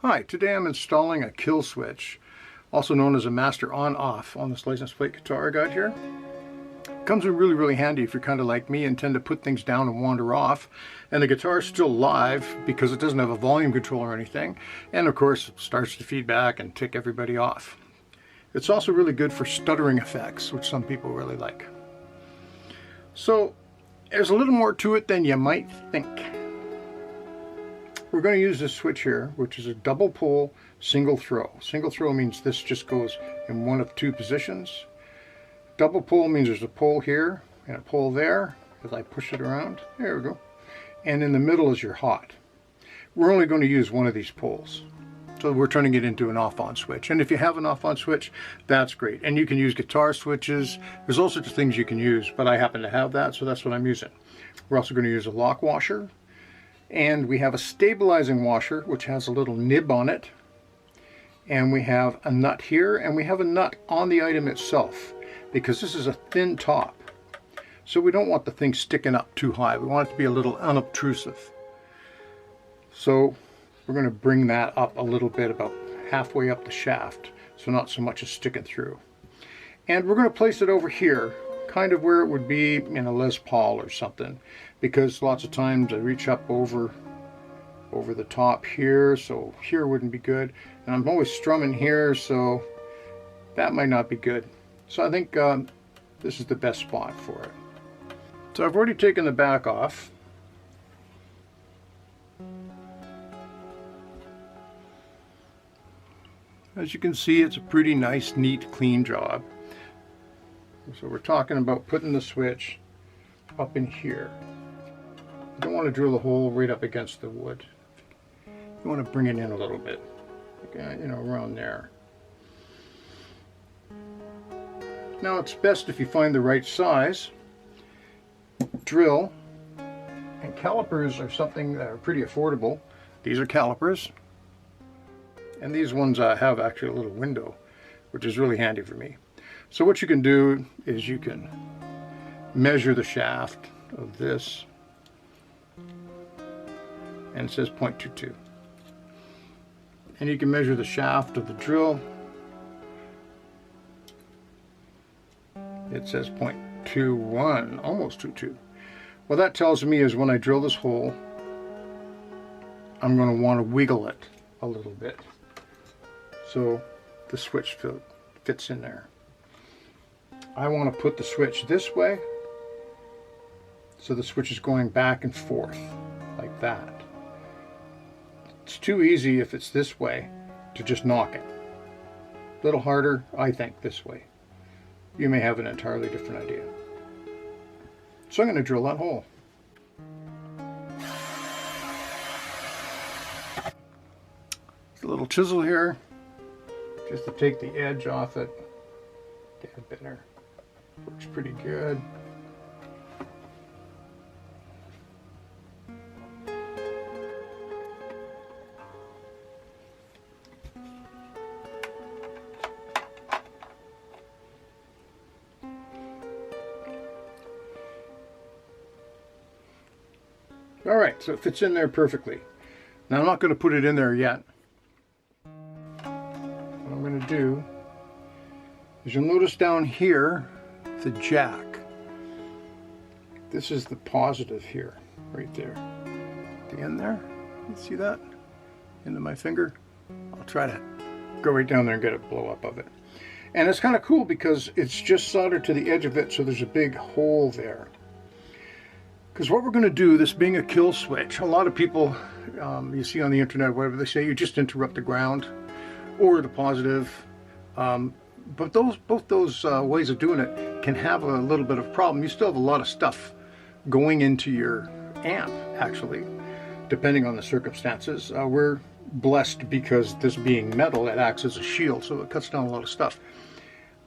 Hi, today I'm installing a kill switch, also known as a master on-off, on this license plate guitar I got here. It comes in really handy if you're kind of like me and tend to put things down and wander off, and the guitar is still live because it doesn't have a volume control or anything, and of course it starts to feedback and tick everybody off. It's also really good for stuttering effects, which some people really like. So there's a little more to it than you might think. We're going to use this switch here, which is a double pull, single throw. Single throw means this just goes in one of two positions. Double pull means there's a pull here and a pull there, as I push it around. There we go. And in the middle is your hot. We're only going to use one of these pulls. So we're turning it into an off-on switch. And if you have an off-on switch, that's great. And you can use guitar switches. There's all sorts of things you can use, but I happen to have that, so that's what I'm using. We're also going to use a lock washer. And we have a stabilizing washer, which has a little nib on it. And we have a nut here, and we have a nut on the item itself, because this is a thin top. So we don't want the thing sticking up too high. We want it to be a little unobtrusive. So we're going to bring that up a little bit, about halfway up the shaft, so not so much as sticking through. And we're going to place it over here, kind of where it would be in a Les Paul or something, because lots of times I reach up over the top here, so here wouldn't be good, and I'm always strumming here, so that might not be good. So I think this is the best spot for it. So I've already taken the back off. As you can see, it's a pretty nice, neat, clean job. So we're talking about putting the switch up in here. You don't want to drill a hole right up against the wood. You want to bring it in a little bit, like, you know, around there. Now it's best if you find the right size drill, and calipers are something that are pretty affordable. These are calipers, and these ones have actually a little window, which is really handy for me. So what you can do is you can measure the shaft of this, and it says 0.22. And you can measure the shaft of the drill. It says 0.21, almost 22. What that tells me is when I drill this hole, I'm going to want to wiggle it a little bit so the switch fits in there. I want to put the switch this way, so the switch is going back and forth like that. It's too easy if it's this way to just knock it. A little harder, I think, this way. You may have an entirely different idea. So I'm going to drill that hole. A little chisel here, just to take the edge off it. Get a bit there. Works pretty good. All right, so it fits in there perfectly. Now I'm not going to put it in there yet. What I'm going to do is, you'll notice down here the jack. This is the positive here, right there. At the end there, you see that? Into my finger. I'll try to go right down there and get a blow up of it. And it's kind of cool because it's just soldered to the edge of it, so there's a big hole there. Because what we're going to do, this being a kill switch, a lot of people you see on the internet, whatever they say, you just interrupt the ground or the positive. But both those ways of doing it can have a little bit of problem. You still have a lot of stuff going into your amp, actually, depending on the circumstances. We're blessed because this being metal, it acts as a shield, so it cuts down a lot of stuff.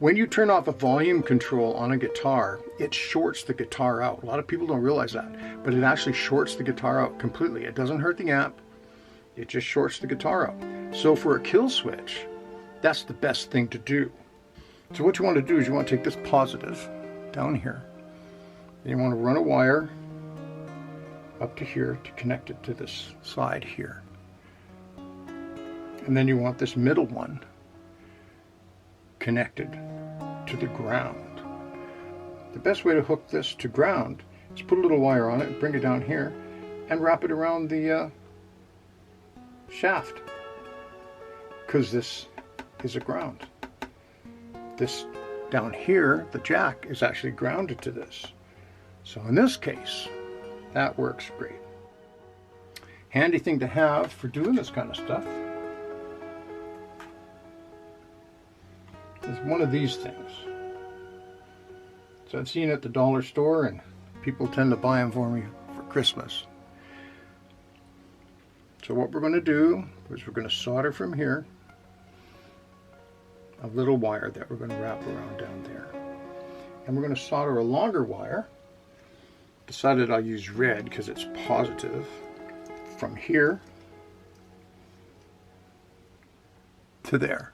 When you turn off a volume control on a guitar, it shorts the guitar out. A lot of people don't realize that, but it actually shorts the guitar out completely. It doesn't hurt the amp, it just shorts the guitar out. So for a kill switch, that's the best thing to do. So what you want to do is you want to take this positive down here, and you want to run a wire up to here to connect it to this side here. And then you want this middle one connected to the ground. The best way to hook this to ground is put a little wire on it, bring it down here, and wrap it around the shaft, because this is a ground. This down here, the jack, is actually grounded to this. So in this case, that works great. Handy thing to have for doing this kind of stuff is one of these things. So I've seen it at the dollar store, and people tend to buy them for me for Christmas. So what we're going to do is we're going to solder from here a little wire that we're going to wrap around down there. And we're going to solder a longer wire. Decided I'll use red because it's positive, from here to there.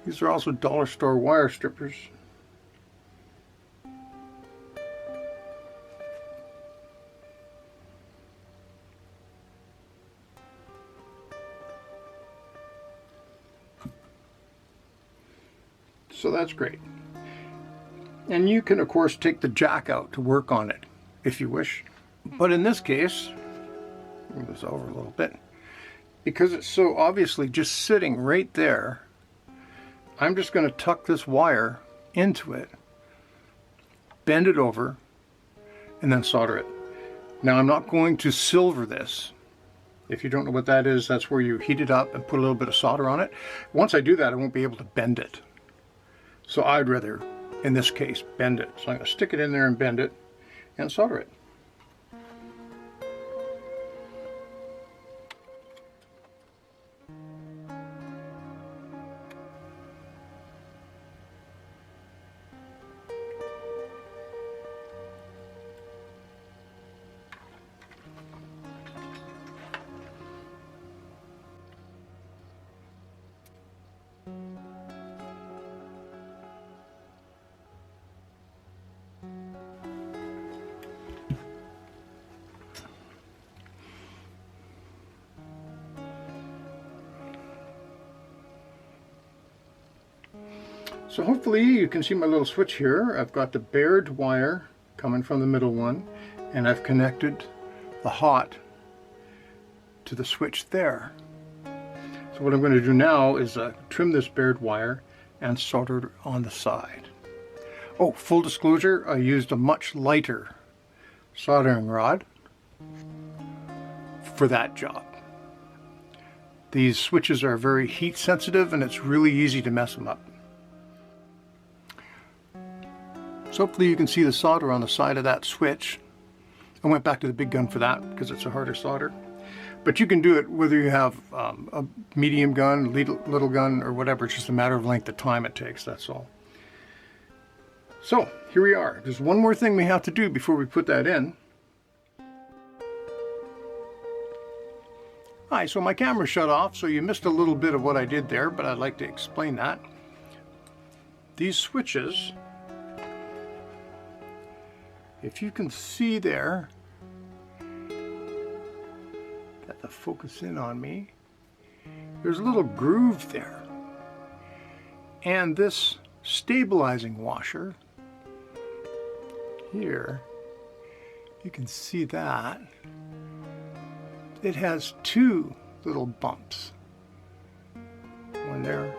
These are also dollar store wire strippers. So that's great. And you can of course take the jack out to work on it if you wish. But in this case, move this over a little bit, because it's so obviously just sitting right there, I'm just going to tuck this wire into it, bend it over, and then solder it. Now I'm not going to silver this. If you don't know what that is, that's where you heat it up and put a little bit of solder on it. Once I do that, I won't be able to bend it. So I'd rather, in this case, bend it. So I'm going to stick it in there and bend it and solder it. So hopefully you can see my little switch here. I've got the bared wire coming from the middle one, and I've connected the hot to the switch there. So what I'm going to do now is trim this bared wire and solder it on the side. Oh, full disclosure, I used a much lighter soldering rod for that job. These switches are very heat sensitive, and it's really easy to mess them up. So hopefully you can see the solder on the side of that switch. I went back to the big gun for that because it's a harder solder. But you can do it whether you have a medium gun, little gun, or whatever. It's just a matter of length of time it takes, that's all. So here we are. There's one more thing we have to do before we put that in. Hi, so my camera shut off, so you missed a little bit of what I did there, but I'd like to explain that. These switches, if you can see there, got the focus in on me, there's a little groove there. And this stabilizing washer here, you can see that it has two little bumps. One there,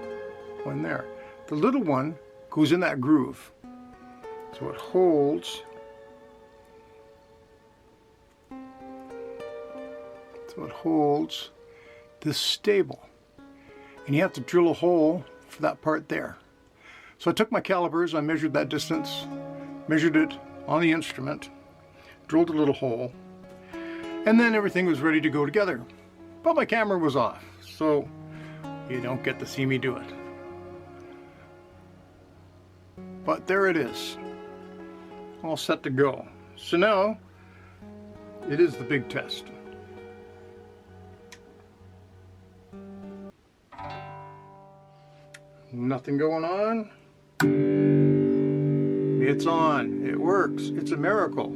one there. The little one goes in that groove. So it holds. So it holds this stable. And you have to drill a hole for that part there. So I took my calipers, I measured that distance, measured it on the instrument, drilled a little hole, and then everything was ready to go together. But my camera was off, so you don't get to see me do it. But there it is, all set to go. So now, it is the big test. Nothing going on. It's on. It works. It's a miracle.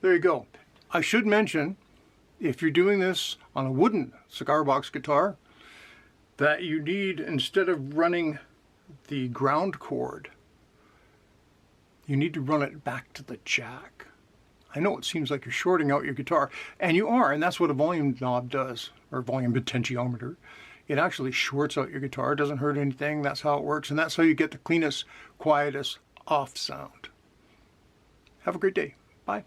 There you go. I should mention, if you're doing this on a wooden cigar box guitar, that you need, instead of running the ground cord, you need to run it back to the jack. I know it seems like you're shorting out your guitar, and you are, and that's what a volume knob does, or volume potentiometer. It actually shorts out your guitar. It doesn't hurt anything. That's how it works, and that's how you get the cleanest, quietest off sound. Have a great day. Bye.